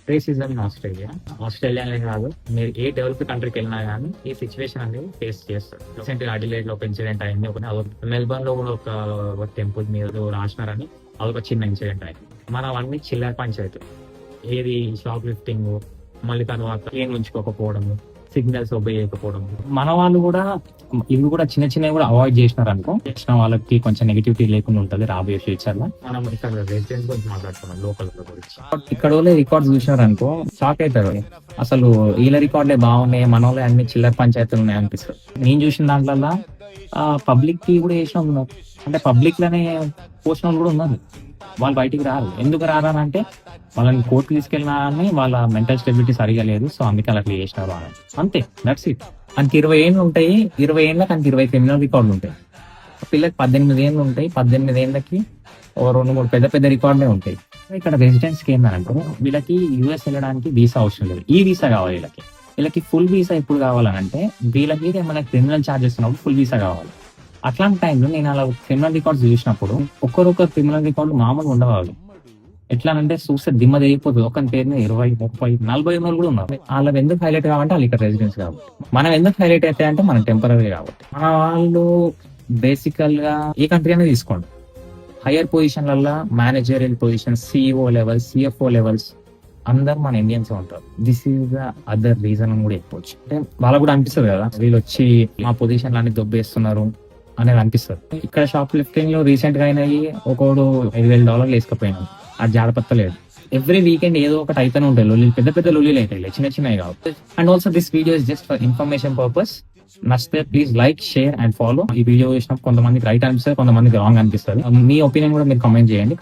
Racism in ఆస్ట్రేలియానే కాదు, మీరు ఏ develop కంట్రీకి వెళ్ళినా కానీ ఈ సిచ్యువేషన్ అనేది ఫేస్ చేస్తారు. రీసెంట్ గా అడిలేడ్ లో ఒక ఇన్సిడెంట్ అయింది, మెల్బర్న్ లో కూడా ఒక టెంపుల్ మీద రాసినారని అదొక చిన్న ఇన్సిడెంట్ అయింది. మనం అన్ని చిల్లర పంచాయతీ, ఏది షాప్ లిఫ్టింగ్, మళ్ళీ తర్వాత ఏం ఉంచుకోకపోవడము, సిగ్నల్స్ ఒబే చేయకపోవడం. మన వాళ్ళు కూడా ఇవి కూడా చిన్న చిన్నవి కూడా అవాయిడ్ చేసినారు అనుకో, చేసిన వాళ్ళకి కొంచెం నెగిటివిటీ లేకుండా ఉంటది రాబోయే ఫ్యూచర్ లో. మనం ఇక్కడ రెసిడెంట్స్ గురించి మాట్లాడుతున్నాం, లోకల్ గురించి. ఇక్కడ వాళ్ళే రికార్డ్స్ చూసినారు అనుకో షాక్ అవుతారు, అసలు వీళ్ళ రికార్డులే బాగున్నాయి, మన వాళ్ళే అన్ని చిల్లర పంచాయతీలు ఉన్నాయి అనిపిస్తుంది. నేను చూసిన దాంట్లో పబ్లిక్ కి కూడా చేసిన ఉన్నారు, అంటే పబ్లిక్ లోనే పోసిన వాళ్ళు కూడా ఉన్నారు. వాళ్ళు బయటికి రారు. ఎందుకు రారంటే వాళ్ళని కోర్టు తీసుకెళ్ళినా అని వాళ్ళ మెంటల్ స్టెబిలిటీ సరిగా లేదు, సో అందుకే అలా చేసినారు అని. అంతే, దట్స్ ఇట్. మనకి 20 ఏళ్ళు ఉంటాయి, 20 ఏళ్ళకి మనకి 20 క్రిమినల్ రికార్డులు ఉంటాయి. పిల్లకి 18 ఏళ్ళు ఉంటాయి, 18 ఏళ్ళకి ఓ 2-3 పెద్ద పెద్ద రికార్డులే ఉంటాయి. ఇక్కడ రెసిడెంట్స్ కి ఏంటంటే వీళ్ళకి యూఎస్ వెళ్ళడానికి వీసా అవసరం లేదు, ఈ వీసా కావాలి వీళ్ళకి ఫుల్ వీసా ఎప్పుడు కావాలంటే వీళ్ళకి ఏమైనా క్రిమినల్ ఛార్జెస్ ఉన్నప్పుడు ఫుల్ వీసా కావాలి. అట్లాంటి టైంలో నేను అలా క్రిమినల్ రికార్డ్స్ చూసినప్పుడు ఒక్కరొక్కరు క్రిమినల్ రికార్డు మామూలు ఉండవాలి. ఎట్లా అంటే చూస్తే దిమ్మ తెగిపోతుంది. ఒకరి పేరు మీద 20, 30, 40 మంది కూడా ఉన్నారు. వాళ్ళకి ఎందుకు హైలైట్ కావాలంటే వాళ్ళు ఇక్కడ రెసిడెన్స్ కాబట్టి. మనం ఎందుకు హైలైట్ అయితే అంటే మనం టెంపరీ కాబట్టి. మన వాళ్ళు బేసికల్ గా ఏ కంట్రీ అనేది తీసుకోండి, హైయర్ పొజిషన్లలో managerial position, CEO levels, CFO levels అందరు మన ఇండియన్స్ ఉంటారు. This is the other reason అని కూడా చెప్పవచ్చు. అంటే వాళ్ళకు కూడా అనిపిస్తుంది కదా, వీళ్ళు వచ్చి మా పొజిషన్లు అన్ని దొబ్బేస్తున్నారు అనేది అనిపిస్తుంది. ఇక్కడ షాప్ లిఫ్టింగ్ లో రీసెంట్ గా అయినాయి, ఒకడు $5,000 వేసుకపోయినాడు, అది జాడపత్తలేదు. ఎవ్రీ వీకెండ్ ఏదో ఒకటి అయితేనే ఉంటాయి లొల్లి, పెద్ద పెద్ద లొల్లీలు అయితే చిన్న చిన్నవి కావు. And also this video is just for information purpose. నచ్చితే please like, share and follow. ఈ వీడియో చూసినప్పుడు కొంతమందికి రైట్ అనిపిస్తుంది, కొంతమందికి రాంగ్ అనిపిస్తుంది. మీ ఒపీనియన్ కూడా మీరు కామెంట్ చేయండి.